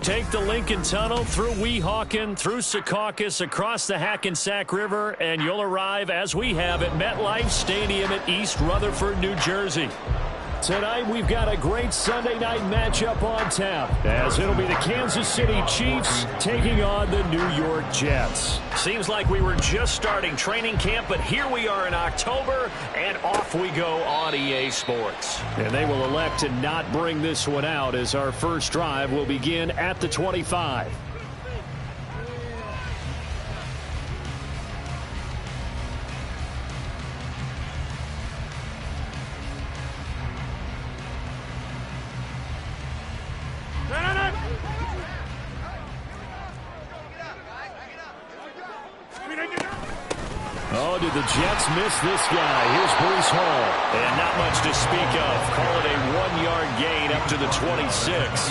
Take the Lincoln Tunnel through Weehawken, through Secaucus, across the Hackensack River, and you'll arrive, as we have, at MetLife Stadium at East Rutherford, New Jersey. Tonight, we've got a great Sunday night matchup on tap, as it'll be the Kansas City Chiefs taking on the New York Jets. Seems like we were just starting training camp, but here we are in October, and off we go on EA Sports. And they will elect to not bring this one out, as our first drive will begin at the 25. Oh, did the Jets miss this guy? Here's Breece Hall. And not much to speak of. Call it a 1-yard gain up to the 26.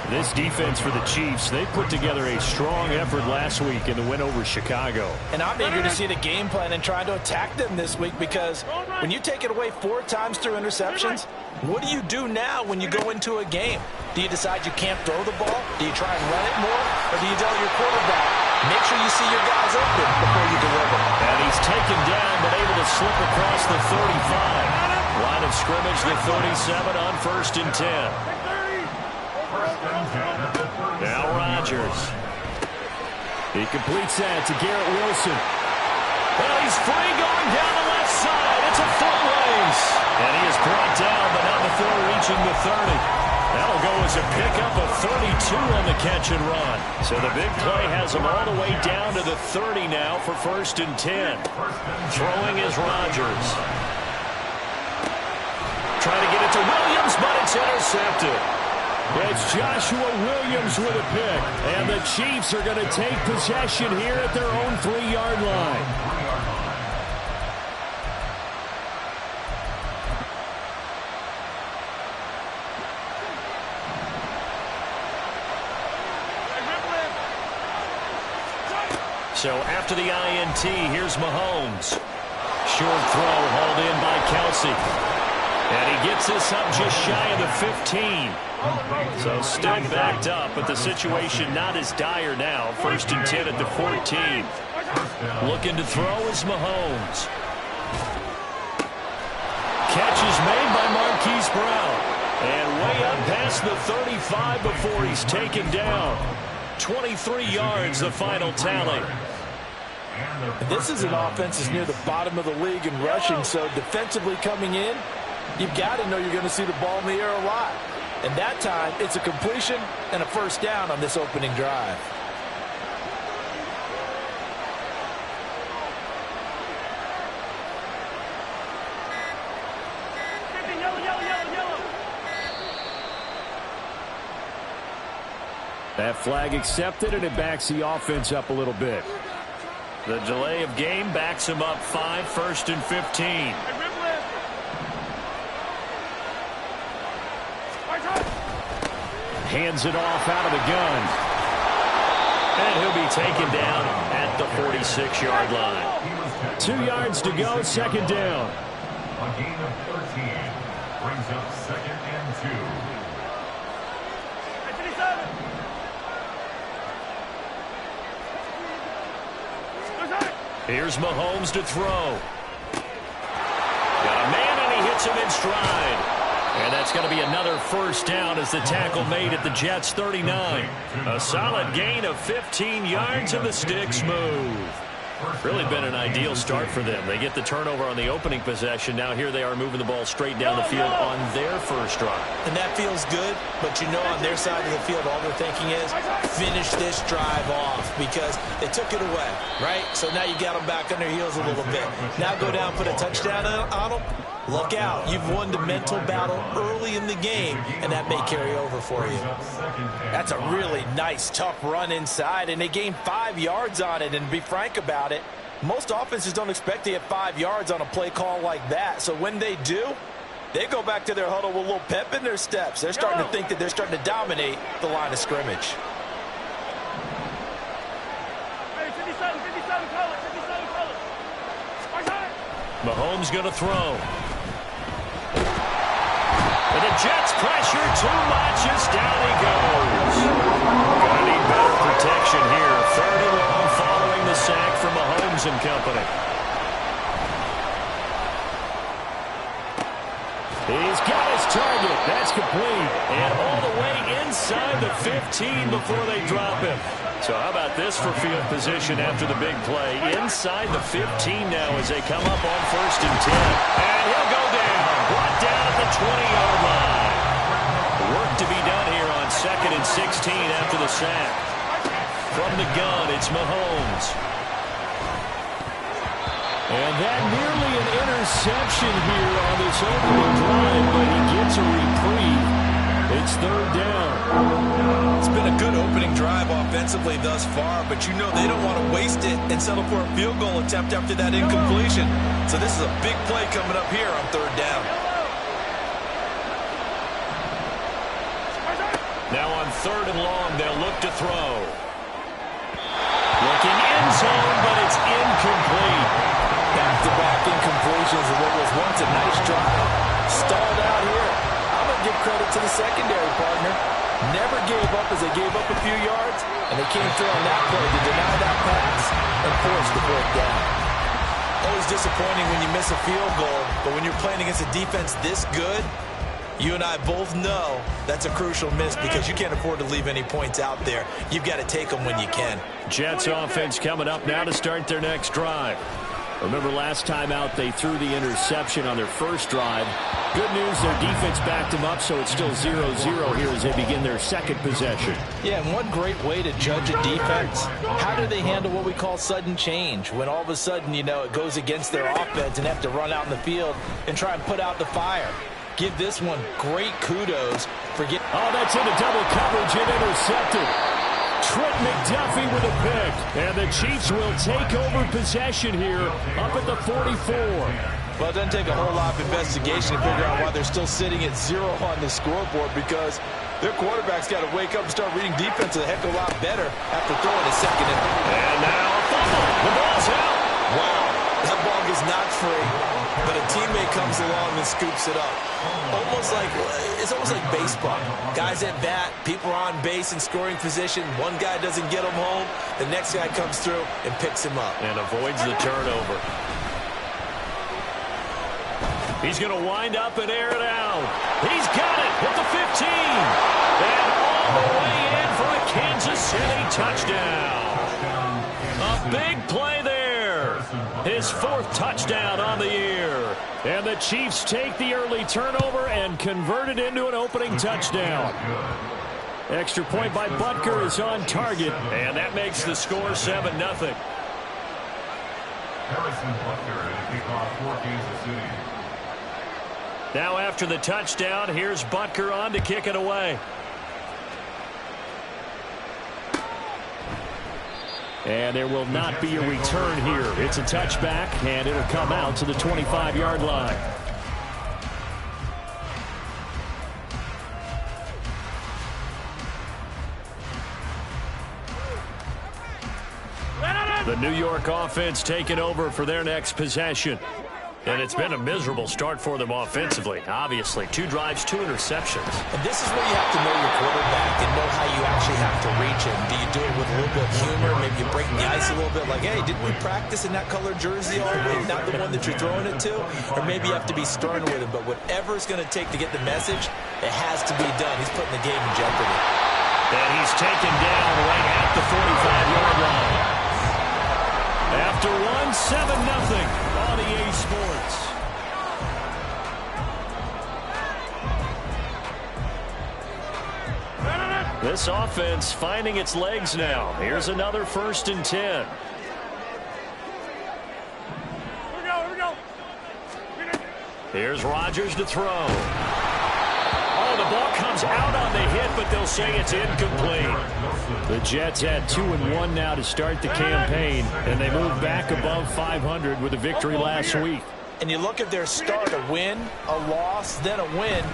This defense for the Chiefs, they put together a strong effort last week in the win over Chicago. And I'm eager to see the game plan and try to attack them this week, because when you take it away 4 times through interceptions, what do you do now when you go into a game? Do you decide you can't throw the ball? Do you try and run it more? Or do you tell your quarterback, make sure you see your guys open before you deliver? And he's taken down, but able to slip across the 35. Line of scrimmage, the 37 on 1st and 10. Now Rodgers. He completes that to Garrett Wilson. Well, he's free going down the left side. It's a full race. And he is brought down, but not before reaching the 30. That'll go as a pickup of 32 on the catch and run. So the big play has him all the way down to the 30 now for 1st and 10. Throwing is Rodgers. Trying to get it to Williams, but it's intercepted. It's Joshua Williams with a pick. And the Chiefs are going to take possession here at their own 3-yard line. So after the INT, here's Mahomes. Short throw hauled in by Kelsey. And he gets this up just shy of the 15. So still backed up, but the situation not as dire now. 1st and 10 at the 14. Looking to throw is Mahomes. Catch is made by Marquise Brown. And way up past the 35 before he's taken down. 23 yards, the final tally. This is an offense that's near the bottom of the league in rushing, so defensively coming in, you've got to know you're going to see the ball in the air a lot. And that time, it's a completion and a 1st down on this opening drive. That flag accepted, and it backs the offense up a little bit. The delay of game backs him up 5, 1st and 15. Hands it off out of the gun. And he'll be taken down at the 46-yard line. 2 yards to go, 2nd down. A gain of 13 brings up 2nd and 2. Here's Mahomes to throw. Got a man, and he hits him in stride. And that's going to be another 1st down as the tackle made at the Jets' 39. A solid gain of 15 yards, and the sticks move. Really been an ideal start for them. They get the turnover on the opening possession. Now here they are moving the ball straight down the field on their first drive. And that feels good, but you know on their side of the field all they're thinking is finish this drive off, because they took it away, right? So now you got them back on their heels a little bit. Now go down, put a touchdown on them. Look out. You've won the mental battle early in the game, and that may carry over for you. That's a really nice, tough run inside, and they gained 5 yards on it. And to be frank about it, most offenses don't expect to get 5 yards on a play call like that. So when they do, they go back to their huddle with a little pep in their steps. They're starting to think that they're starting to dominate the line of scrimmage. Mahomes going to throw. And the Jets pressure too much as down he goes. Gonna need better protection here. 3rd and long following the sack from Mahomes and company. He's got his target. That's complete. And all the way inside the 15 before they drop him. So how about this for field position after the big play? Inside the 15 now as they come up on 1st and 10. And he'll go down. Brought down at the 20-yard line. Work to be done here on 2nd and 16 after the sack. From the gun, it's Mahomes. And that nearly an interception here on this opening drive, but he gets a reprieve. It's 3rd down. It's been a good opening drive offensively thus far, but you know they don't want to waste it and settle for a field goal attempt after that incompletion. So this is a big play coming up here on 3rd down. Now on 3rd and long, they'll look to throw. Looking end zone, but it's incomplete. Back-to-back incompletions of what was once a nice drive. Stalled out here. I'm going to give credit to the secondary partner. Never gave up as they gave up a few yards, and they came through on that play to deny that pass and force the 4th down. Always disappointing when you miss a field goal, but when you're playing against a defense this good, you and I both know that's a crucial miss because you can't afford to leave any points out there. You've got to take them when you can. Jets offense coming up now to start their next drive. Remember last time out they threw the interception on their first drive. Good news, their defense backed them up, so it's still 0-0 here as they begin their 2nd possession. Yeah, and one great way to judge a defense, how do they handle what we call sudden change? When all of a sudden, you know, it goes against their offense and they have to run out in the field and try and put out the fire. Give this one great kudos for getting... Oh, that's into double coverage and intercepted. Trent McDuffie with a pick. And the Chiefs will take over possession here up at the 44. Well, it doesn't take a whole lot of investigation to figure out why they're still sitting at 0 on the scoreboard because their quarterback's got to wake up and start reading defense a heck of a lot better after throwing a 2nd in. And now a fumble. The ball's out. Wow, that ball gets knocked free, but a teammate comes along and scoops it up. It's almost like baseball. Guys at bat, people are on base in scoring position. One guy doesn't get him home. The next guy comes through and picks him up. And avoids the turnover. He's going to wind up and air it out. He's got it at the 15. And all the way in for a Kansas City touchdown. A big play there. His 4th touchdown on the year. And the Chiefs take the early turnover and convert it into an opening touchdown. Extra point by Butker is on target. And that makes the score 7-0. Harrison Butker to kick off for Kansas City. Now after the touchdown, here's Butker on to kick it away. And there will not be a return here. It's a touchback, and it'll come out to the 25-yard line. The New York offense taking over for their next possession. And it's been a miserable start for them offensively. Obviously, 2 drives, 2 interceptions. And this is where you have to know your quarterback and know how you actually have to reach him. Do you do it with a little bit of humor? Maybe you break the ice a little bit like, hey, didn't we practice in that colored jersey already? Not the one that you're throwing it to? Or maybe you have to be stern with him. But whatever it's going to take to get the message, it has to be done. He's putting the game in jeopardy. And he's taken down right at the 45-yard line. After 7-0 on EA Sports. This offense finding its legs now. Here's another 1st and 10. Here's Rodgers to throw. Oh, the ball comes out on the hit, but they'll say it's incomplete. The Jets had 2-1 now to start the campaign, and they moved back above 500 with a victory last week. And you look at their start, a win, a loss, then a win.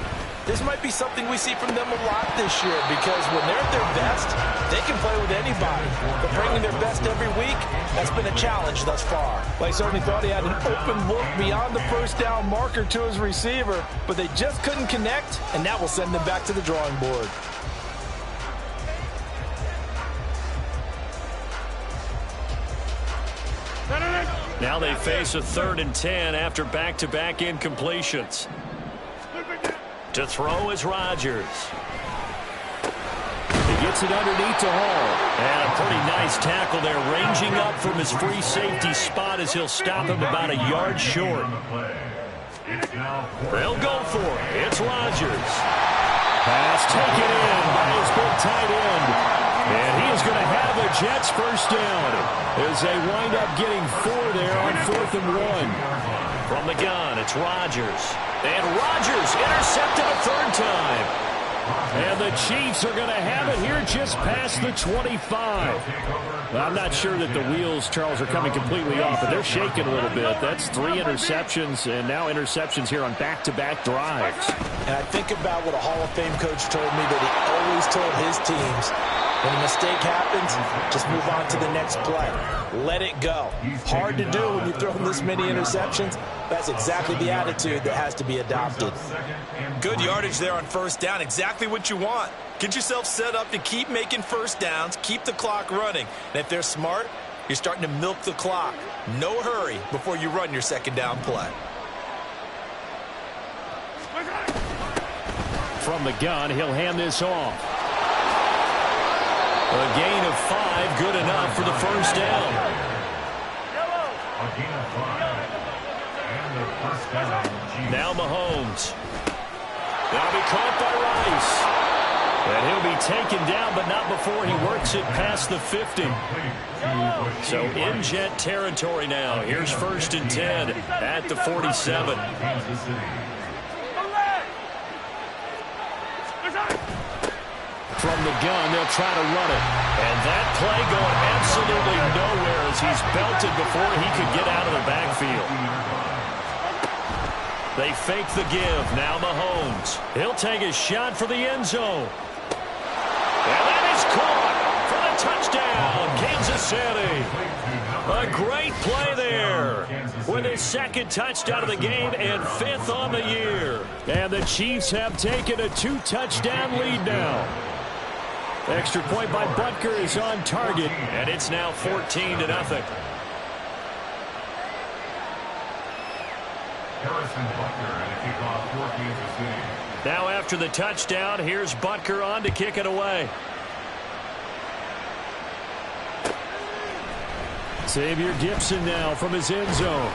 This might be something we see from them a lot this year because when they're at their best, they can play with anybody. But bringing their best every week, that's been a challenge thus far. Well, he certainly thought he had an open look beyond the first down marker to his receiver, but they just couldn't connect, and that will send them back to the drawing board. Now they face a 3rd and 10 after back-to-back incompletions. To throw is Rodgers. He gets it underneath to Hall. And a pretty nice tackle there, ranging up from his free safety spot as he'll stop him about a yard short. They'll go for it. It's Rodgers. Pass taken in by his big tight end. And he is going to have the Jets first down as they wind up getting 4 there on 4th and 1. From the gun, it's Rodgers. And Rodgers intercepted a 3rd time. And the Chiefs are going to have it here just past the 25. Well, I'm not sure that the wheels, Charles, are coming completely off, but they're shaking a little bit. That's 3 interceptions, and now interceptions here on back-to-back drives. And I think about what a Hall of Fame coach told me that he always told his teams. When a mistake happens, just move on to the next play. Let it go. Hard to do when you've thrown this many interceptions. That's exactly the attitude that has to be adopted. Good yardage there on 1st down. Exactly what you want. Get yourself set up to keep making 1st downs, keep the clock running. And if they're smart, you're starting to milk the clock. No hurry before you run your 2nd down play. From the gun, he'll hand this off. A gain of 5, good enough for the 1st down. A gain of 5. And the 1st down. Now Mahomes. That'll be caught by Rice. And he'll be taken down, but not before he works it past the 50. So in Jet territory now. Here's 1st and 10 at the 47. From the gun, they'll try to run it. And that play going absolutely nowhere as he's belted before he could get out of the backfield. They fake the give. Now Mahomes. He'll take a shot for the end zone. And that is caught for the touchdown, Kansas City. A great play there with his 2nd touchdown of the game and 5th on the year. And the Chiefs have taken a 2-touchdown lead now. Extra point by Butker is on target, and it's now 14-0. Harrison Butker and a kickoff for Kansas City. Now after the touchdown, here's Butker on to kick it away. Xavier Gibson now from his end zone.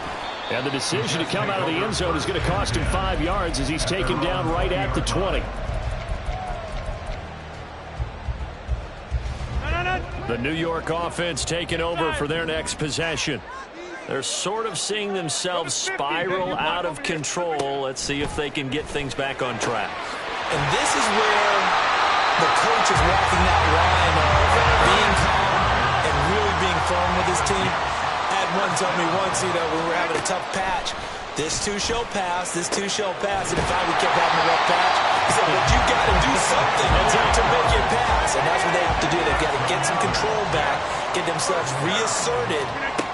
And the decision to come out of the end zone is going to cost him 5 yards as he's taken down right at the 20. The New York offense taking over for their next possession. They're sort of seeing themselves spiral out of control. Let's see if they can get things back on track. And this is where the coach is walking that line of being calm and really being firm with his team. I had one tell me once, when we were having a tough patch, this too shall pass, this too shall pass. And if we kept having a rough patch, he said, but you got to do something to make it pass. And that's what they have to do. They've got to get some control back, get themselves reasserted,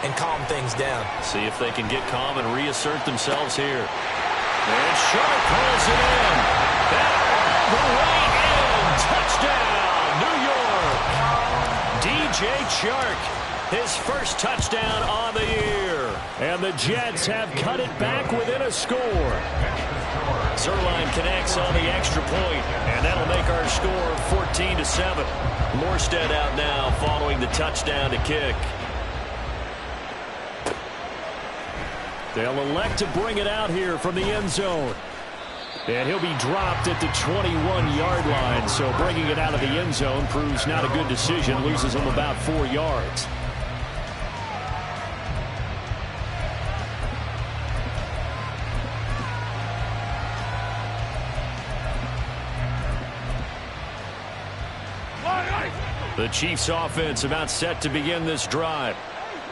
and calm things down. See if they can get calm and reassert themselves here. And Sharp pulls it in. That the way in. Touchdown, New York. DJ Chark, his first touchdown on the year. And the Jets have cut it back within a score. Zuerlein connects on the extra point, and that'll make our score 14-7. Morstead out now following the touchdown to kick. They'll elect to bring it out here from the end zone. And he'll be dropped at the 21-yard line. So bringing it out of the end zone proves not a good decision. Loses him about 4 yards. The Chiefs offense about set to begin this drive.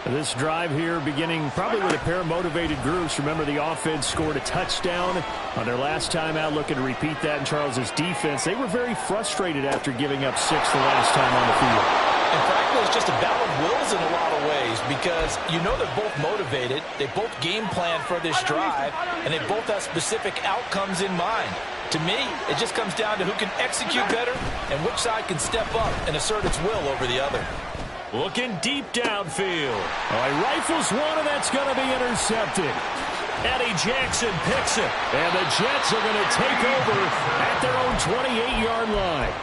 This drive here beginning probably with a pair of motivated groups. Remember, the offense scored a touchdown on their last time out, looking to repeat that in Charles's defense. They were very frustrated after giving up 6 the last time on the field. And frankly, it's just a battle of wills in a lot of ways because you know they're both motivated. They both game plan for this drive, and they both have specific outcomes in mind. To me, it just comes down to who can execute better and which side can step up and assert its will over the other. Looking deep downfield. Oh, he rifles one, and that's going to be intercepted. Eddie Jackson picks it, and the Jets are going to take over at their own 28-yard line.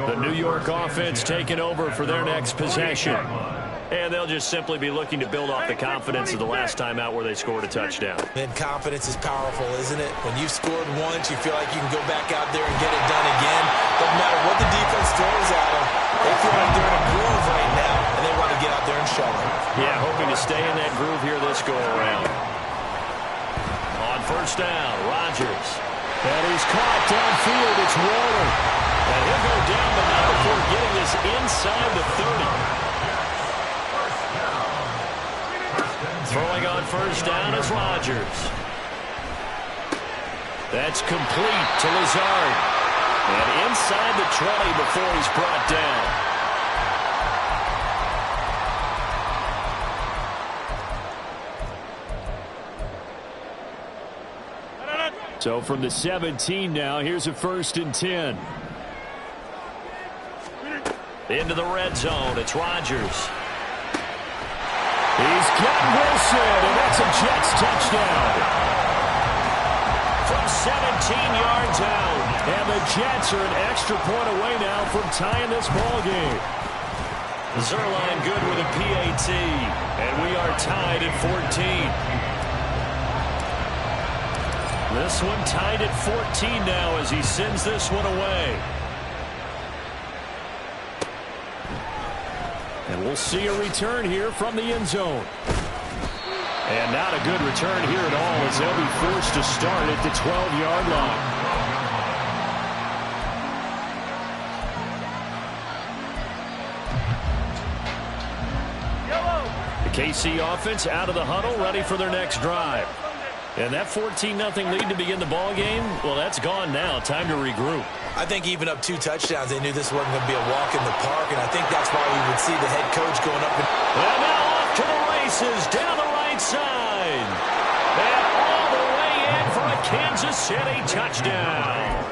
The New York offense taking over for their next possession. And they'll just simply be looking to build off the confidence of the last time out where they scored a touchdown. And confidence is powerful, isn't it? When you've scored once, you feel like you can go back out there and get it done again. Doesn't matter what the defense throws at them. They feel like they're in a groove right now, and they want to get out there and show it. Yeah, hoping to stay in that groove here this go-around. On first down, Rodgers. And he's caught downfield. It's Waller. And he'll go down the middle before getting this inside the 30. Throwing on first down is Rodgers. That's complete to Lazard. And inside the 20 before he's brought down. So from the 17 now, here's a 1st and 10. Into the red zone, it's Rodgers. He's got Wilson, and that's a Jets touchdown. From 17 yards out, and the Jets are an extra point away now from tying this ball game. Zuerlein good with a PAT, and we are tied at 14. This one tied at 14 now as he sends this one away. And we'll see a return here from the end zone. And not a good return here at all as they'll be forced to start at the 12-yard line. The KC offense out of the huddle, ready for their next drive. And that 14-0 lead to begin the ball game, well, that's gone now. Time to regroup. I think even up 2 touchdowns, they knew this wasn't going to be a walk in the park, and I think that's why we would see the head coach going up. And now off to the races, down the right side. And all the way in for a Kansas City touchdown.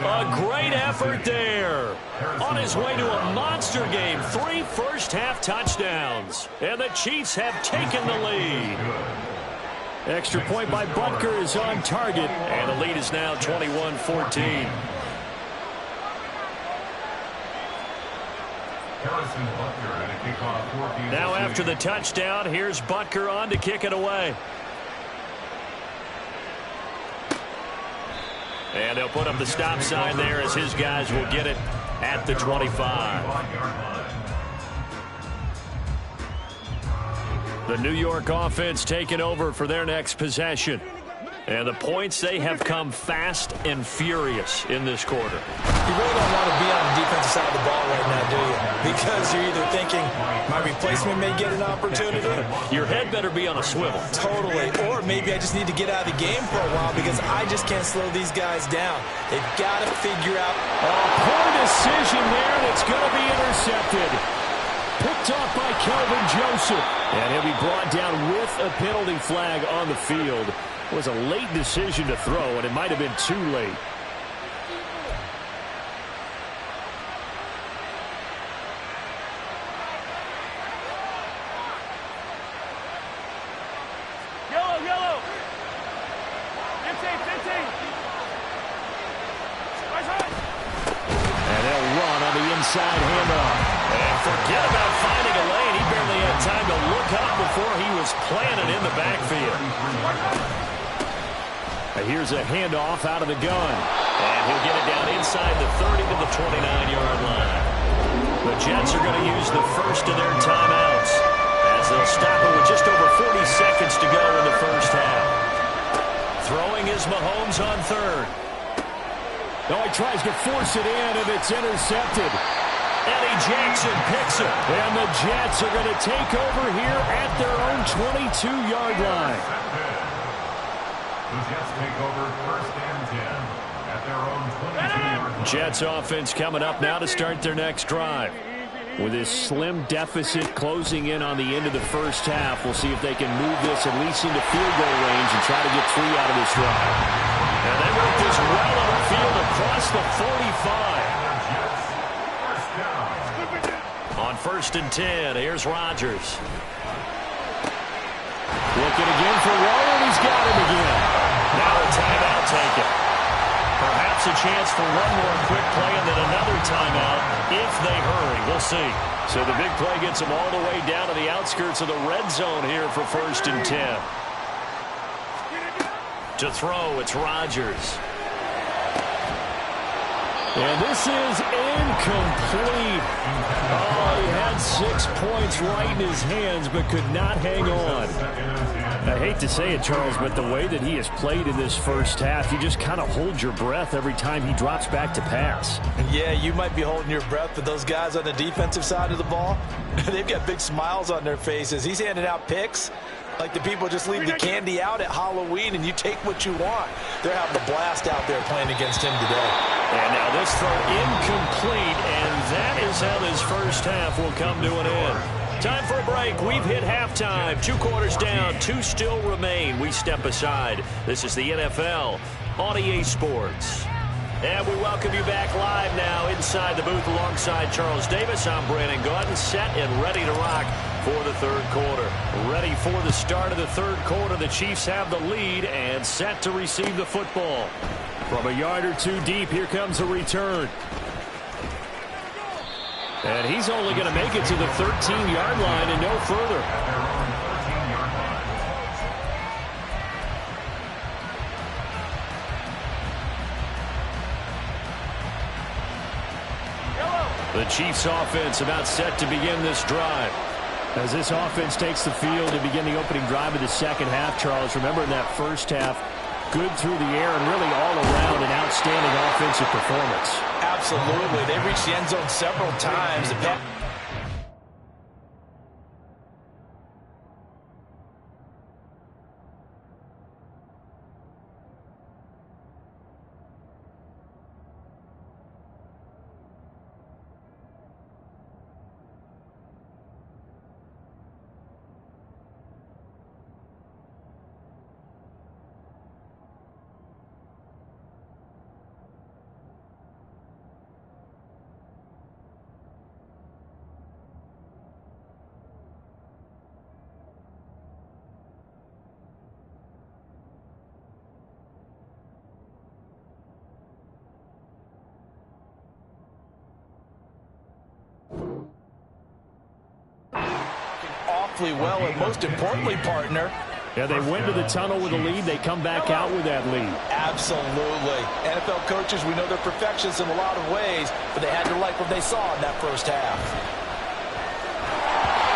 A great effort there. On his way to a monster game, 3 first-half touchdowns. And the Chiefs have taken the lead. Extra point by Butker is on target, and the lead is now 21-14. Now after the touchdown, here's Butker on to kick it away. And they'll put up the stop sign there as his guys will get it at the 25. The New York offense taking over for their next possession. And the points, they have come fast and furious in this quarter. You really don't want to be on the defensive side of the ball right now, do you? Because you're either thinking, my replacement may get an opportunity. Your head better be on a swivel. Totally. Or maybe I just need to get out of the game for a while because I just can't slow these guys down. They've got to figure out. A poor decision there, and it's going to be intercepted. Picked off by Kelvin Joseph. And he'll be brought down with a penalty flag on the field. It was a late decision to throw, and it might have been too late. Yellow. 15. And they'll run on the inside handoff. And forget about finding a lane. He barely had time to look up before he was planted in the backfield. Here's a handoff out of the gun. And he'll get it down inside the 30 to the 29-yard line. The Jets are going to use the first of their timeouts as they'll stop it with just over 40 seconds to go in the first half. Throwing is Mahomes on third. Oh, he tries to force it in, and it's intercepted. Eddie Jackson picks it. And the Jets are going to take over here at their own 22-yard line. The Jets take over first and 10 at their own 22-yard line. Jets offense coming up now to start their next drive. With this slim deficit closing in on the end of the first half, we'll see if they can move this at least into field goal range and try to get 3 out of this drive. And they work this well on the field across the 45. On first and 10, here's Rodgers. Looking again for Waller, and he's got him again. Now a timeout taken. Perhaps a chance for one more quick play and then another timeout if they hurry. We'll see. So the big play gets them all the way down to the outskirts of the red zone here for first and 10. To throw, it's Rodgers. And this is incomplete. Oh, he had 6 points right in his hands but could not hang on. I hate to say it, Charles, but the way that he has played in this first half, you just kind of hold your breath every time he drops back to pass. Yeah, you might be holding your breath, but those guys on the defensive side of the ball, they've got big smiles on their faces. He's handing out picks like the people just leave the candy out at Halloween and you take what you want. They're having a blast out there playing against him today. And now this throw incomplete, and that is how this first half will come to an end. Time for a break. We've hit halftime. 2 quarters down, 2 still remain. We step aside. This is the NFL on EA Sports. And we welcome you back live now inside the booth alongside Charles Davis. I'm Brandon Gaudin, set and ready to rock for the third quarter. Ready for the start of the third quarter. The Chiefs have the lead and set to receive the football. From a yard or 2 deep, here comes a return. And he's only going to make it to the 13-yard line and no further. The Chiefs offense about set to begin this drive. As this offense takes the field to begin the opening drive of the second half, Charles, remember in that first half, good through the air and really all around an outstanding offensive performance. Absolutely. They reached the end zone several times. Well, and most importantly, partner. Yeah, they went to the tunnel with a lead. They come back out with that lead. Absolutely. NFL coaches, we know they're perfectionists in a lot of ways, but they had to like what they saw in that first half.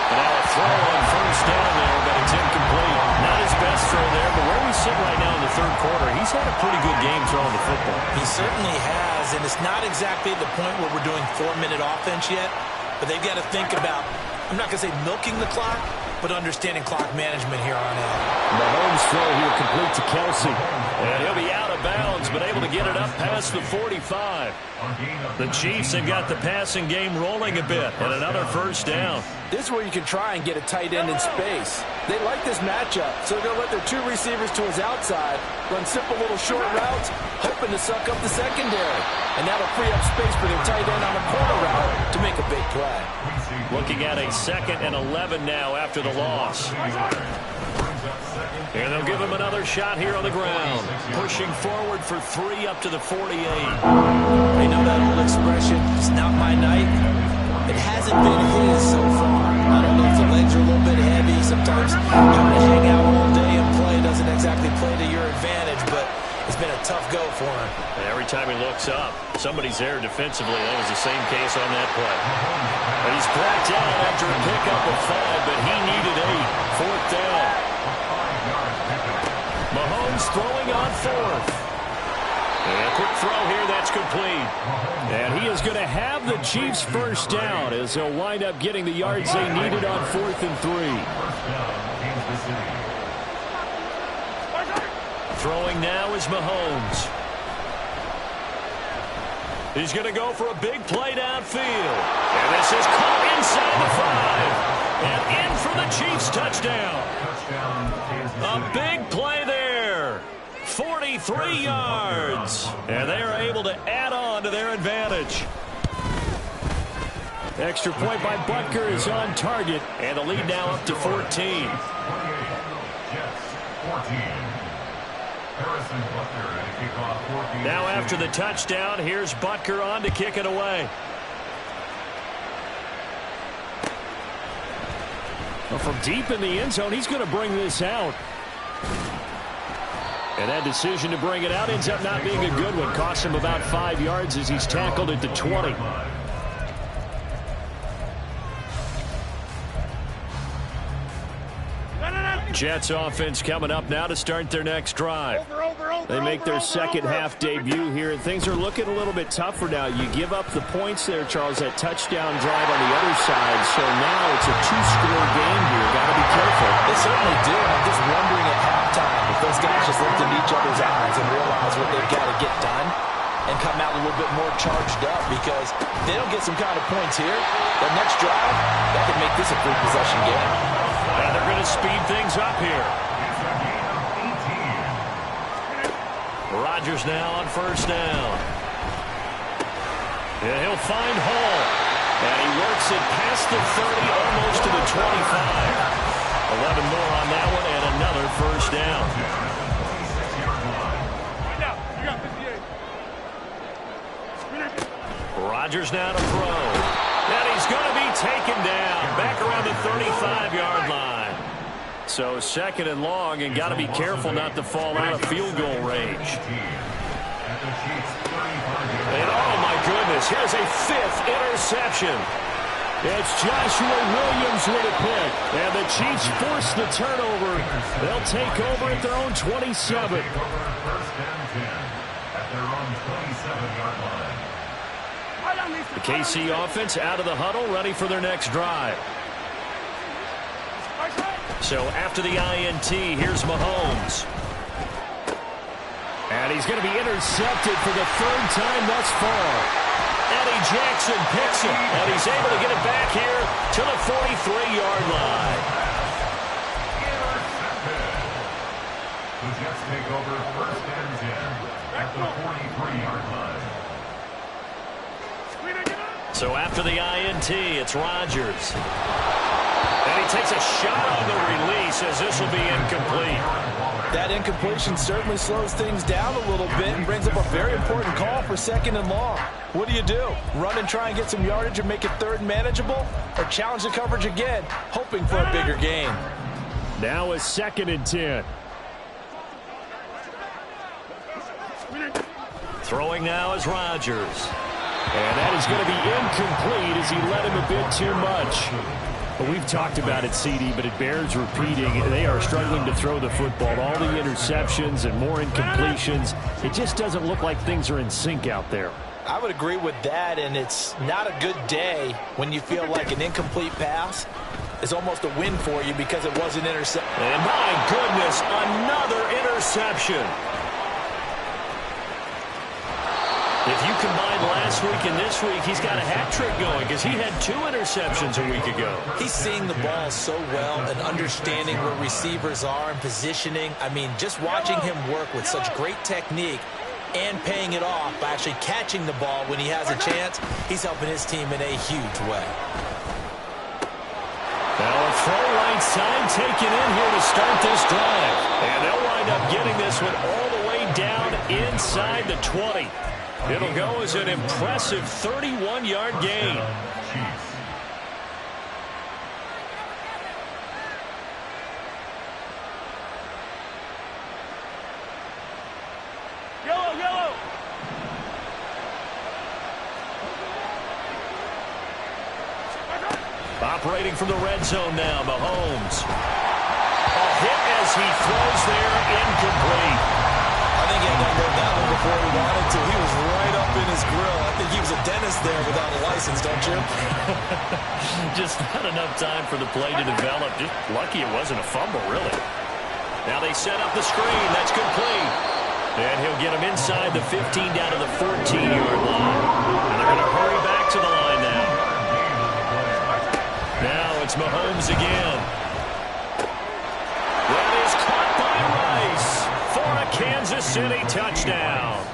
And now a throw on first down there, but it's incomplete. Not his best throw there, but where we sit right now in the third quarter, he's had a pretty good game throwing the football. He certainly has, and it's not exactly the point where we're doing 4-minute offense yet, but they've got to think about, I'm not going to say milking the clock, but understanding clock management here on out. Mahomes throw here complete to Kelsey. And he'll be out of bounds, but able to get it up past the 45. The Chiefs have got the passing game rolling a bit, and another first down. This is where you can try and get a tight end in space. They like this matchup, so they're going to let their 2 receivers to his outside, run simple little short routes, hoping to suck up the secondary. And that'll free up space for their tight end on a corner route to make a big play. Looking at a 2nd and 11 now after the loss. And they'll give him another shot here on the ground. Pushing forward for 3 up to the 48. They know that old expression, it's not my night. It hasn't been his so far. I don't know if the legs are a little bit heavy. Sometimes trying to hang out all day and play doesn't exactly play to your advantage, but it's been a tough go for him. And every time he looks up, somebody's there defensively. That was the same case on that play. And he's brought down after a pickup of 5, but he needed 8. 4th down. Mahomes throwing on 4th. And a quick throw here, that's complete. And he is going to have the Chiefs first down as they'll wind up getting the yards they needed on 4th and 3. Throwing now is Mahomes. He's going to go for a big play downfield. And this is caught inside the 5. And in for the Chiefs touchdown. A big play there. 43 yards. And they are able to add on to their advantage. Extra point by Butker is on target. And the lead now up to 14. Now after the touchdown, here's Butker on to kick it away. Well, from deep in the end zone, he's going to bring this out. And that decision to bring it out ends up not being a good one. Costs him about 5 yards as he's tackled at the 20. Jets offense coming up now to start their next drive. They make their second half debut here, and things are looking a little bit tougher now. You give up the points there, Charles, that touchdown drive on the other side. So now it's a 2-score game here. Got to be careful. They certainly do. I'm just wondering at halftime if those guys just looked into each other's eyes and realize what they've got to get done and come out a little bit more charged up, because if they don't get some kind of points here, that next drive, that could make this a free possession game. And they're going to speed things up here. Rodgers now on first down. And he'll find Hall. And he works it past the 30, almost to the 25. 11 more on that one, and another first down. Rodgers now to throw. And he's going to be taken down back around the 35-yard line. So 2nd and long, and got to be careful not to fall out of field goal range. And oh my goodness, here's a 5th interception. It's Joshua Williams with a pick. And the Chiefs force the turnover. They'll take over at their own 27. The KC offense out of the huddle, ready for their next drive. So after the INT, here's Mahomes. And he's going to be intercepted for the 3rd time thus far. Eddie Jackson picks him, and he's able to get it back here to the 43-yard line. The Jets take over 1st and 10 at the 43-yard line. So after the INT, it's Rodgers. And he takes a shot on the release as this will be incomplete. That incompletion certainly slows things down a little bit and brings up a very important call for 2nd and long. What do you do? Run and try and get some yardage and make it 3rd manageable? Or challenge the coverage again, hoping for a bigger gain? Now a 2nd and 10. Throwing now is Rodgers. And that is going to be incomplete as he led him a bit too much. Well, we've talked about it, CD, but it bears repeating. They are struggling to throw the football. All the interceptions and more incompletions. It just doesn't look like things are in sync out there. I would agree with that, and it's not a good day when you feel like an incomplete pass is almost a win for you because it was an interception. And my goodness, another interception. If you combine last week and this week, he's got a hat trick going because he had 2 interceptions a week ago. He's seeing the ball so well and understanding where receivers are and positioning. I mean, just watching him work with such great technique and paying it off by actually catching the ball when he has a chance, he's helping his team in a huge way. Now a throw right side taken in here to start this drive. And they'll wind up getting this one all the way down inside the 20. It'll go as an impressive 31-yard gain. Yellow, yellow. Operating from the red zone now, Mahomes. A hit as he throws there, incomplete. I think he had that one before he wanted to. He was right up in his grill. I think he was a dentist there without a license, don't you? Just not enough time for the play to develop. Just lucky it wasn't a fumble, really. Now they set up the screen. That's complete. And he'll get him inside the 15 down to the 14-yard line. And they're going to hurry back to the line now. Now it's Mahomes again. That is caught by Rice for a Kansas City touchdown.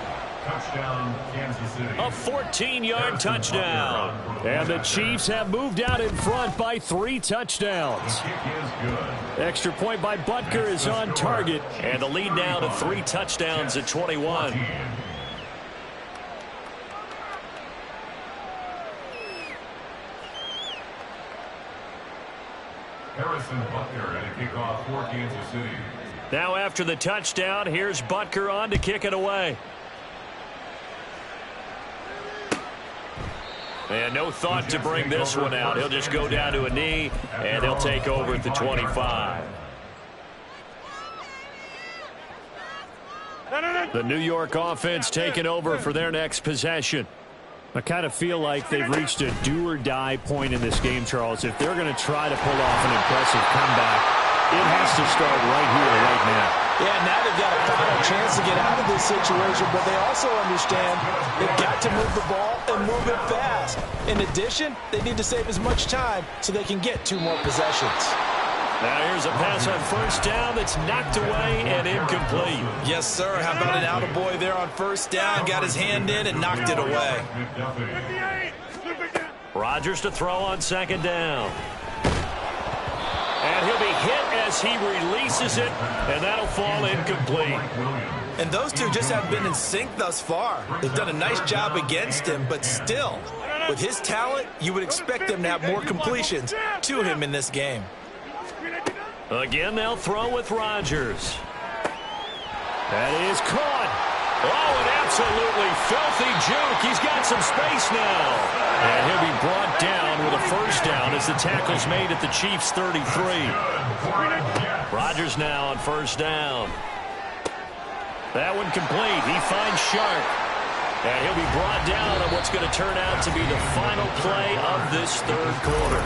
Touchdown, Kansas City. A 14-yard touchdown. And the Chiefs have moved out in front by 3 touchdowns. Kick is good. Extra point by Butker is on target. And the lead now to 3 touchdowns at 21. Harrison Butker at a kickoff for Kansas City. Now after the touchdown, here's Butker on to kick it away. And no thought to bring this one out. He'll just go down to a knee, and he'll take over at the 25. The New York offense taking over for their next possession. I kind of feel like they've reached a do-or-die point in this game, Charles. If they're going to try to pull off an impressive comeback, it has to start right here, right now. Yeah, now they've got a final chance to get out of this situation, but they also understand they've got to move the ball and move it fast. In addition, they need to save as much time so they can get 2 more possessions. Now here's a pass on first down that's knocked away and incomplete. Yes, sir. How about an attaboy there on first down? Got his hand in and knocked it away. Rodgers to throw on second down. And he'll be hit as he releases it, and that'll fall incomplete. And those two just have been in sync thus far. They've done a nice job against him, but still, with his talent, you would expect them to have more completions to him in this game. Again, they'll throw with Rodgers. That is caught. Oh, an absolutely filthy juke. He's got some space now. And he'll be brought down with a first down as the tackle's made at the Chiefs' 33. Rodgers now on first down. That one complete. He finds Sharp. And he'll be brought down on what's going to turn out to be the final play of this third quarter.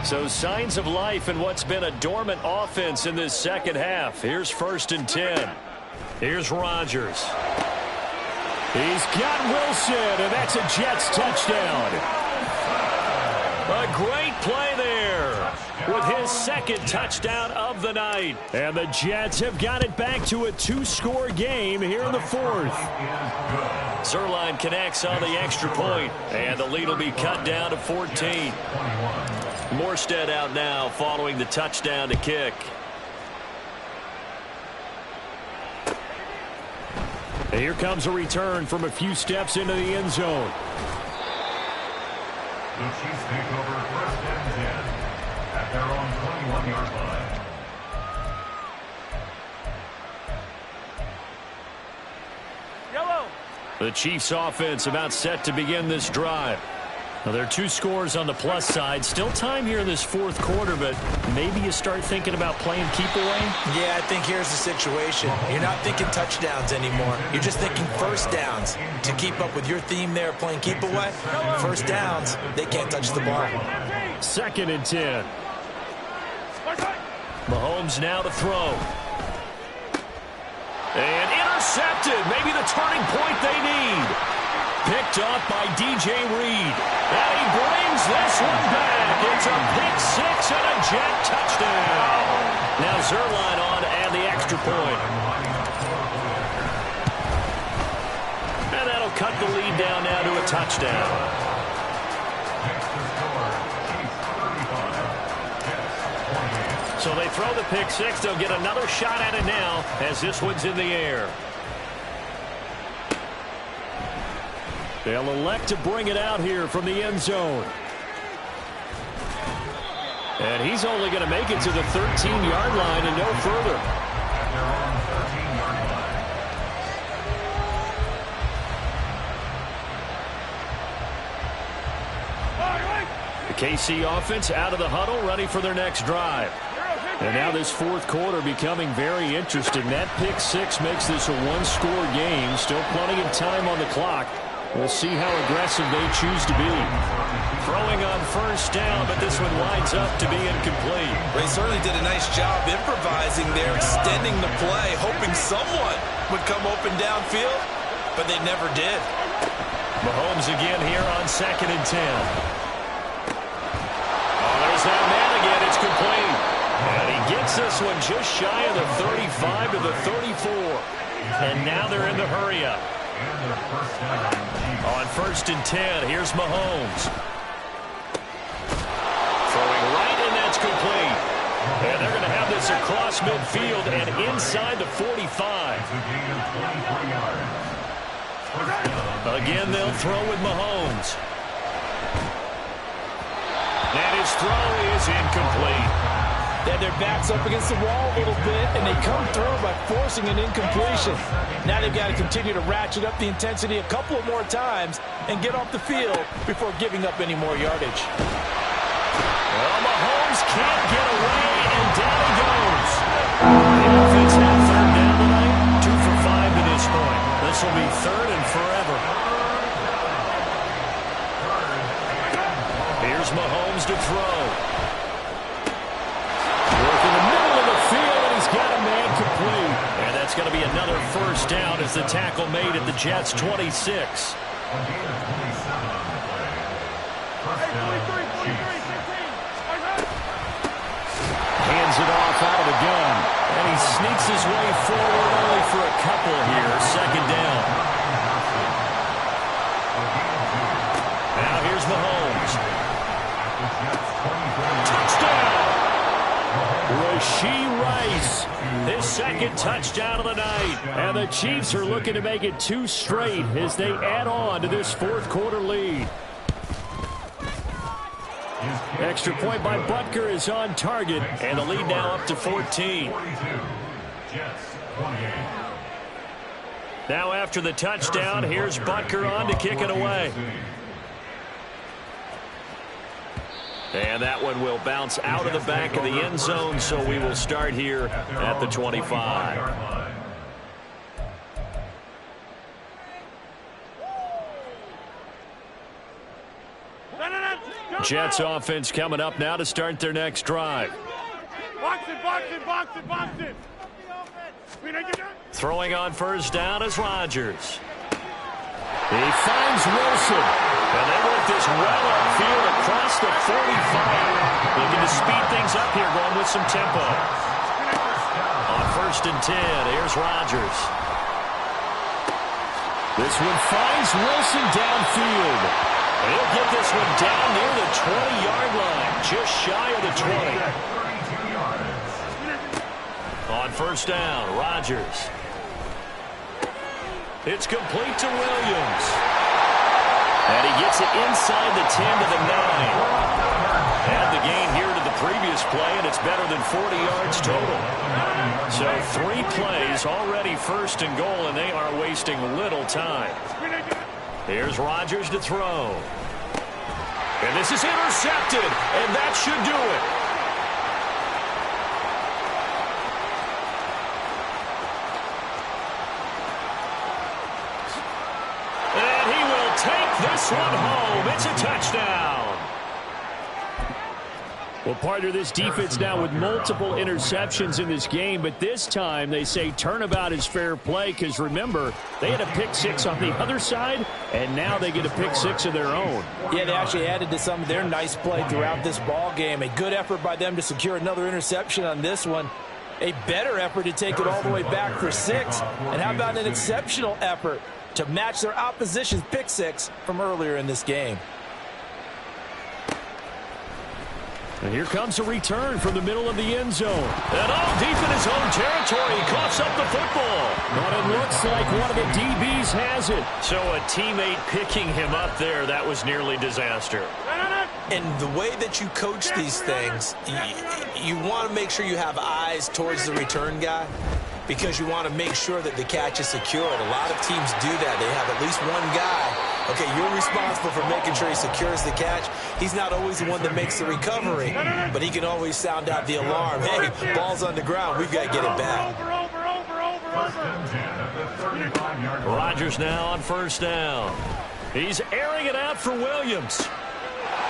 So signs of life in what's been a dormant offense in this second half. Here's 1st and 10. Here's Rodgers. He's got Wilson, and that's a Jets touchdown. A great play there with his 2nd touchdown of the night. And the Jets have got it back to a 2-score game here in the 4th. Zuerlein connects on the extra point, and the lead will be cut down to 14. Morstead out now following the touchdown to kick. And here comes a return from a few steps into the end zone. The Chiefs take over 1st and 10 at their own 21-yard line. Yellow. The Chiefs offense about set to begin this drive. Now, there are 2 scores on the plus side. Still time here in this 4th quarter, but maybe you start thinking about playing keep away? Yeah, I think here's the situation. You're not thinking touchdowns anymore. You're just thinking first downs. To keep up with your theme there, playing keep away, first downs, they can't touch the ball. 2nd and 10. Mahomes now to throw. And intercepted. Maybe the turning point they need. Picked up by DJ Reed. And he brings this one back. It's a pick 6 and a Jet touchdown. Now Zuerlein on and the extra point. And that'll cut the lead down now to a touchdown. So they throw the pick 6. They'll get another shot at it now as this one's in the air. They'll elect to bring it out here from the end zone. And he's only going to make it to the 13-yard line and no further. The KC offense out of the huddle, ready for their next drive. And now this fourth quarter becoming very interesting. That pick six makes this a one-score game. Still plenty of time on the clock. We'll see how aggressive they choose to be. Throwing on first down, but this one winds up to be incomplete. They certainly did a nice job improvising there, extending the play, hoping someone would come open downfield, but they never did. Mahomes again here on 2nd and 10. Oh, there's that man again. It's complete. And he gets this one just shy of the 35 to the 34. And now they're in the hurry-up. On 1st and 10, here's Mahomes. Throwing right, and that's complete. And they're going to have this across midfield and inside the 45. Again, they'll throw with Mahomes. And his throw is incomplete. They had their backs up against the wall a little bit, and they come through by forcing an incompletion. Now they've got to continue to ratchet up the intensity a couple of more times and get off the field before giving up any more yardage. Well, Mahomes can't get away, and down he goes. The offense had 3rd down tonight, 2 for 5 to this point. This will be 3rd and forever. Here's Mahomes to throw. In the middle of the field, and he's got a man complete. And that's going to be another first down as the tackle made at the Jets' 26. Hands it off out of the gun. And he sneaks his way forward only for a couple here. 2nd down. Now here's Mahomes. Touchdown! Rashee Rice, his 2nd touchdown of the night. And the Chiefs are looking to make it 2 straight as they add on to this 4th quarter lead. Extra point by Butker is on target, and the lead now up to 14. Now after the touchdown, here's Butker on to kick it away. And that one will bounce out of the back of the end zone, so we will start here at the 25. Jets offense coming up now to start their next drive. Box it. Throwing on first down is Rodgers. He finds Wilson. And they work this well upfield across the 45. Looking to speed things up here, going with some tempo. On 1st and 10, here's Rodgers. This one finds Wilson downfield. And he'll get this one down near the 20-yard line, just shy of the 20. On 1st down, Rodgers. It's complete to Williams. And he gets it inside the 10 to the 9. Add the gain here to the previous play, and it's better than 40 yards total. So 3 plays, already 1st and goal, and they are wasting little time. Here's Rodgers to throw. And this is intercepted, and that should do it. And he will take this one home. It's a touchdown. Well, partner, this defense now with multiple interceptions in this game, but this time they say turnabout is fair play because, remember, they had a pick 6 on the other side, and now they get a pick 6 of their own. Yeah, they actually added to some of their nice play throughout this ball game. A good effort by them to secure another interception on this one. A better effort to take it all the way back for 6. And how about an exceptional effort to match their opposition's pick 6 from earlier in this game? And here comes a return from the middle of the end zone. And all deep in his own territory, he coughs up the football. But it looks like one of the DBs has it. So a teammate picking him up there, that was nearly disaster. And the way that you coach these things, you want to make sure you have eyes towards the return guy. because you want to make sure that the catch is secured. A lot of teams do that. They have at least one guy. Okay, you're responsible for making sure he secures the catch. He's not always the one that makes the recovery, but he can always sound out the alarm. Hey, ball's on the ground. We've got to get it back. Rodgers now on first down. He's airing it out for Williams.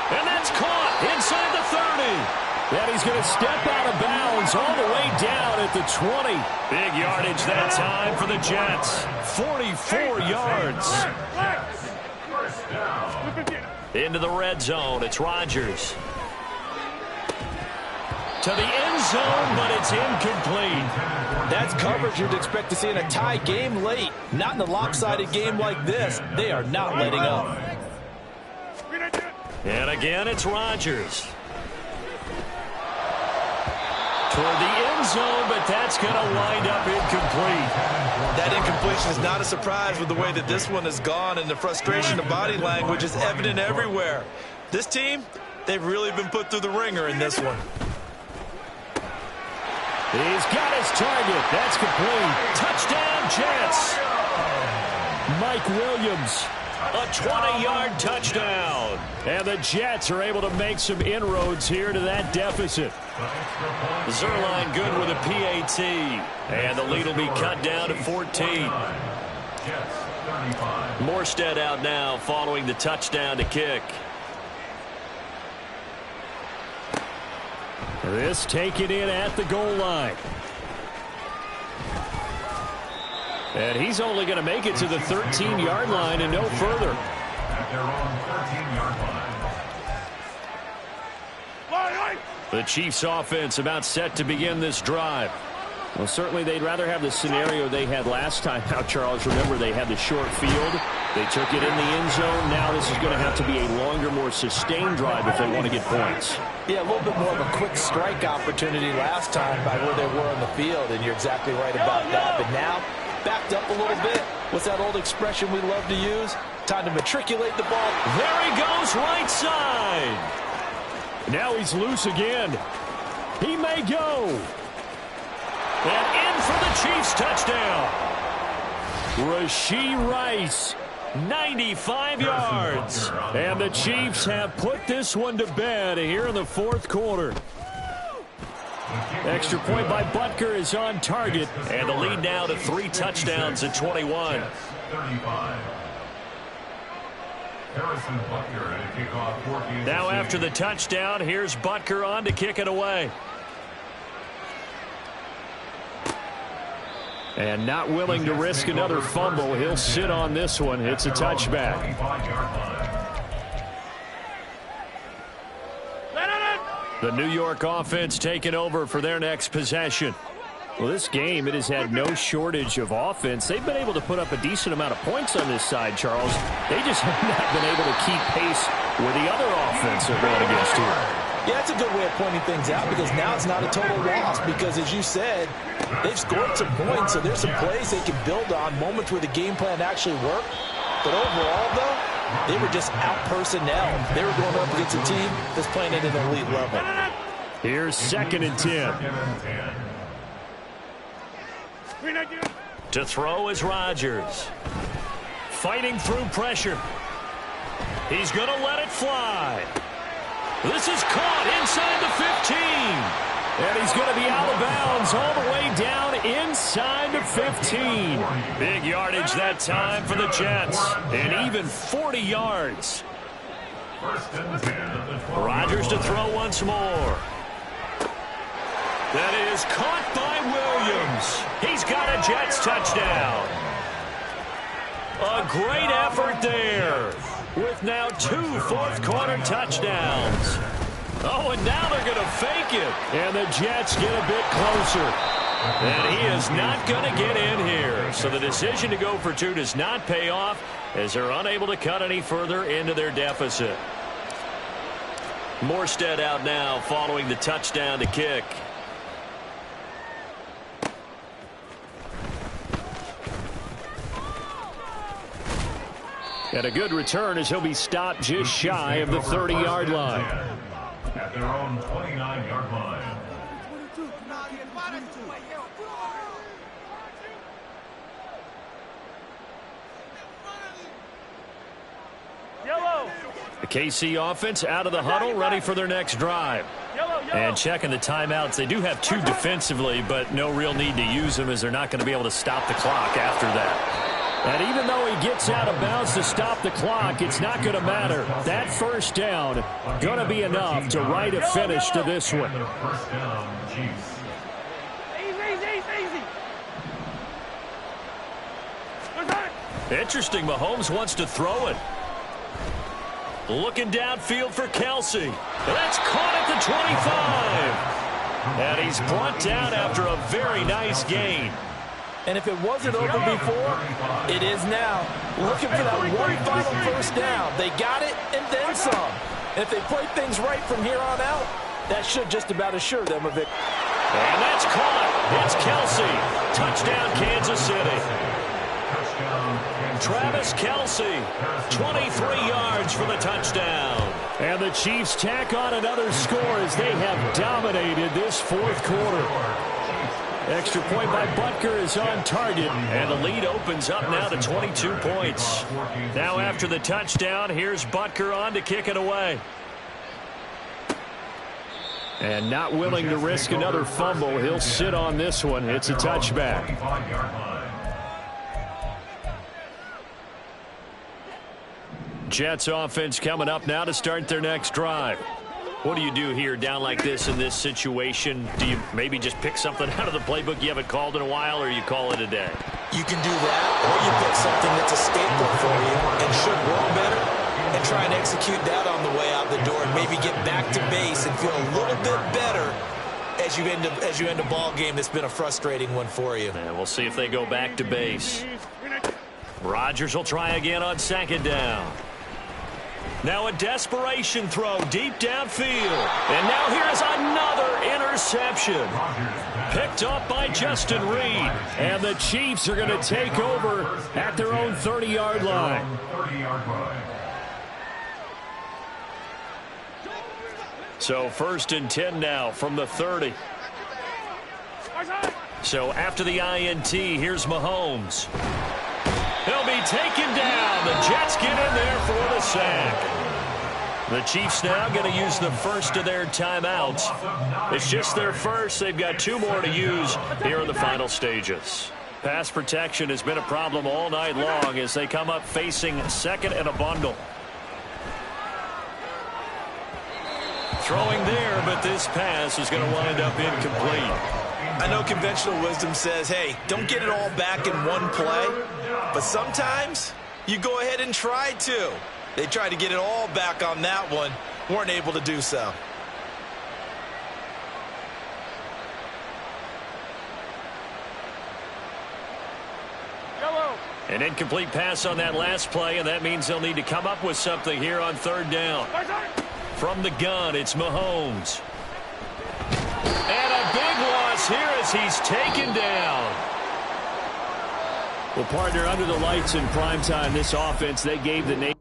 And that's caught inside the 30. And he's going to step out of bounds all the way down at the 20. Big yardage that time for the Jets. 44 yards. Into the red zone. It's Rodgers. To the end zone, but it's incomplete. That's coverage you'd expect to see in a tie game late. Not in a lopsided game like this. They are not letting up. And again, it's Rodgers. Toward the end zone, but that's going to wind up incomplete. That incompletion is not a surprise with the way that this one has gone, and the frustration of body language is evident everywhere. This team, they've really been put through the ringer in this one. He's got his target. That's complete. Touchdown, Jets. Mike Williams, a 20-yard touchdown. And the Jets are able to make some inroads here to that deficit. Zerline good with a PAT. And the lead will be cut down to 14. Morstead out now following the touchdown to kick. This taken in at the goal line. And he's only going to make it to the 13-yard line and no further. At their own 13-yard line. The Chiefs offense about set to begin this drive. Well, certainly they'd rather have the scenario they had last time out, Charles. Remember, they had the short field. They took it in the end zone. Now this is going to have to be a longer, more sustained drive if they want to get points. Yeah, a little bit more of a quick strike opportunity last time by where they were on the field, and you're exactly right about that. But now, backed up a little bit. What's that old expression we love to use? Time to matriculate the ball. There he goes, right side. Now he's loose again. He may go. And in for the Chiefs touchdown. Rashee Rice, 95 yards. And the Chiefs have put this one to bed here in the fourth quarter. Extra point by Butker is on target. And the lead now to 3 touchdowns at 21. 35. Harrison Butker at a kickoff for Kansas Now City. after the touchdown, here's Butker on to kick it away. And not willing to risk another fumble. He'll sit on this one. It's a touchback. The New York offense taking over for their next possession. Well, this game, it has had no shortage of offense. They've been able to put up a decent amount of points on this side, Charles. They just have not been able to keep pace with the other offense they're going against here. Yeah, that's a good way of pointing things out because now it's not a total loss because, as you said, they've scored some points, so there's some plays they can build on, moments where the game plan actually worked. But overall, though, they were just out-personnel. They were going up against a team that's playing at an elite level. Here's 2nd and 10. To throw is Rodgers. Fighting through pressure. He's going to let it fly. This is caught inside the 15. And he's going to be out of bounds all the way down inside the 15. Big yardage that time for the Jets. And even 40 yards. Rodgers to throw once more. That is caught by Williams. He's got a Jets touchdown. A great effort there. With now 2 fourth-quarter touchdowns. Oh, and now they're going to fake it. And the Jets get a bit closer. And he is not going to get in here. So the decision to go for 2 does not pay off as they're unable to cut any further into their deficit. Morstead out now following the touchdown to kick. And a good return as he'll be stopped just shy of the 30-yard line. At their own 29-yard line. The KC offense out of the huddle, ready for their next drive. And checking the timeouts. They do have 2 defensively, but no real need to use them as they're not going to be able to stop the clock after that. And even though he gets out of bounds to stop the clock, it's not going to matter. That first down going to be enough to write a finish to this one. First down, Chiefs. Interesting, Mahomes wants to throw it. Looking downfield for Kelsey. That's caught at the 25. And he's brought down after a very nice gain. And if it wasn't over before, it is now. Looking for that one final first down. They got it and then some. And if they play things right from here on out, that should just about assure them a victory. And that's caught. It's Kelsey. Touchdown, Kansas City. Travis Kelsey, 23 yards for the touchdown. And the Chiefs tack on another score as they have dominated this fourth quarter. Extra point by Butker is on target, and the lead opens up now to 22 points. Now after the touchdown, here's Butker on to kick it away. And not willing to risk another fumble, he'll sit on this one. It's a touchback. Jets offense coming up now to start their next drive. What do you do here down like this in this situation? Do you maybe just pick something out of the playbook you haven't called in a while, or you call it a day? You can do that, or you pick something that's a staple for you and should work better and try and execute that on the way out the door and maybe get back to base and feel a little bit better as you end a ball game that's been a frustrating one for you. And we'll see if they go back to base. Rodgers will try again on second down. Now a desperation throw deep downfield. And now here's another interception. Picked up by Justin Reed. And the Chiefs are going to take over at their own 30-yard line. So 1st and 10 now from the 30. So after the INT, here's Mahomes. He'll be taken down. The Jets get in there for the sack. The Chiefs now going to use the first of their timeouts. It's just their first. They've got 2 more to use here in the final stages. Pass protection has been a problem all night long as they come up facing second and a bundle. Throwing there, but this pass is going to wind up incomplete. I know conventional wisdom says, hey, don't get it all back in one play. But sometimes you go ahead and try to. They tried to get it all back on that one. Weren't able to do so. An incomplete pass on that last play, and that means they'll need to come up with something here on 3rd down. From the gun, it's Mahomes. And a big loss here as he's taken down. Well, partner, under the lights in primetime, this offense, they gave the nation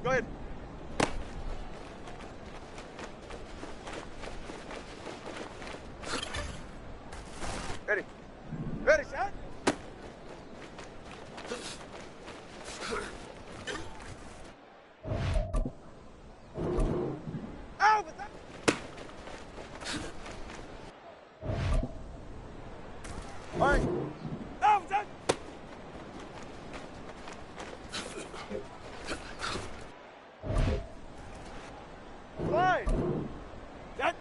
Go ahead. Ready. Ready, set. Out with that. All right. Out with that. Slide. Set.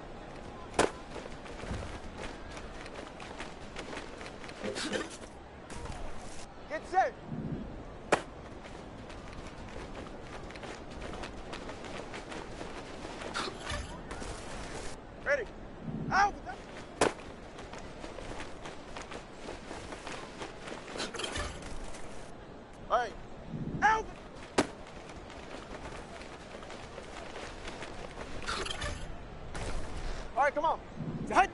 Get set. Ready. Out with that. All right. Out. All right, come on. Set.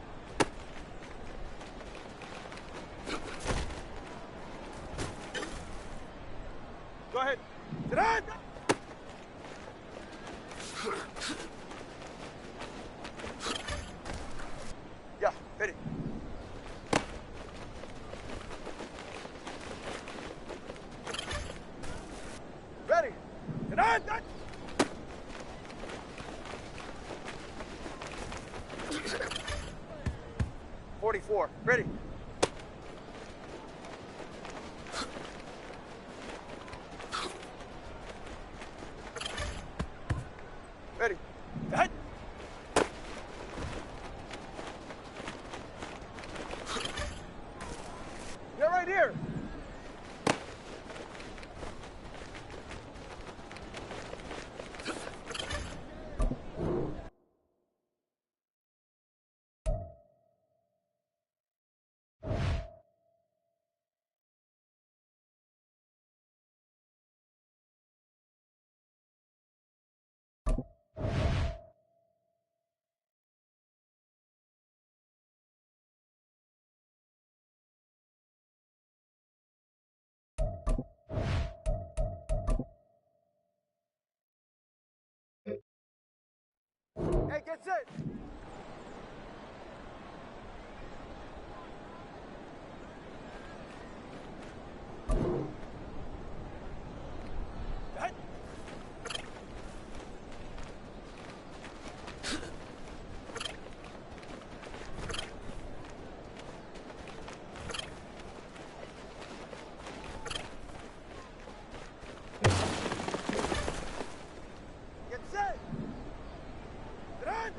Go ahead. Sit. Yeah, ready. Ready. Sit. 44. Ready. Ready. Set. You're right here. Hey, get set. Set. Get set. Sit.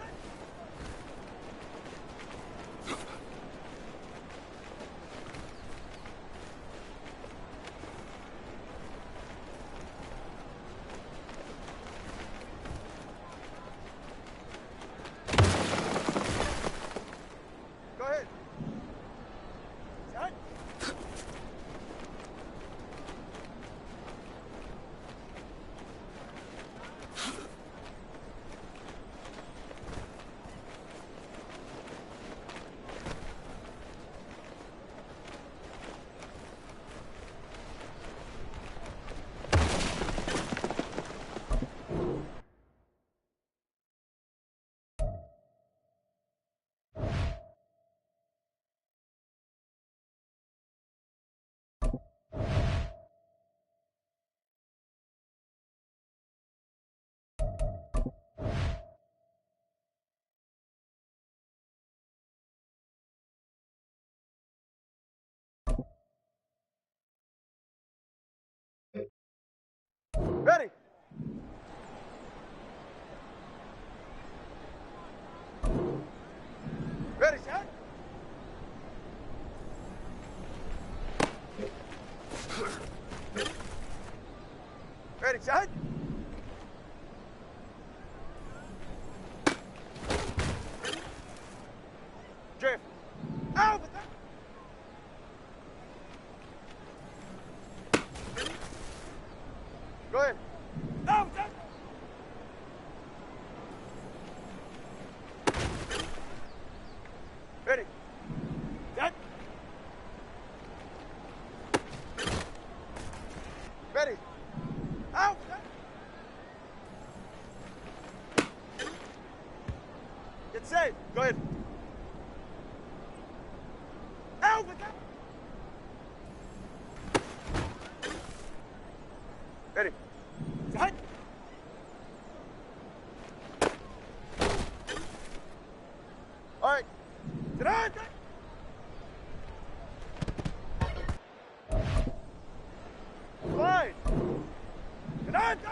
Go ahead. Set. Ready. Ready, set. set. Go ahead. Alpha. Ready. Set. All right. Ta-da! Fine. Ta-da!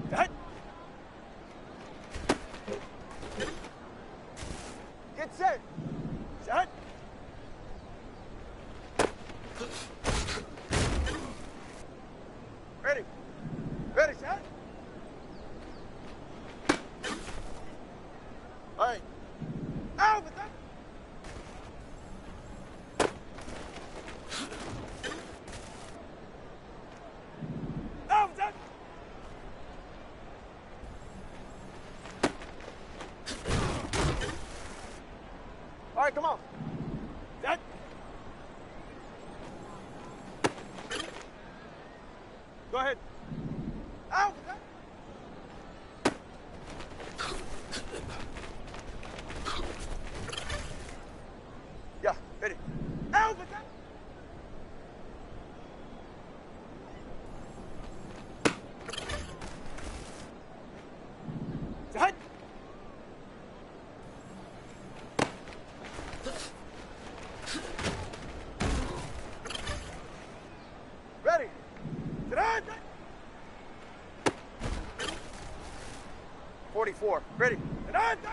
Set. Get set. Set. Ready. Ready, set. All right. Out with that. Out with that. All right, come on. Set. Go ahead. Out with that. Yeah, ready. Out with that. Set. Ready. Ta-da! 44. Ready. Ta-da!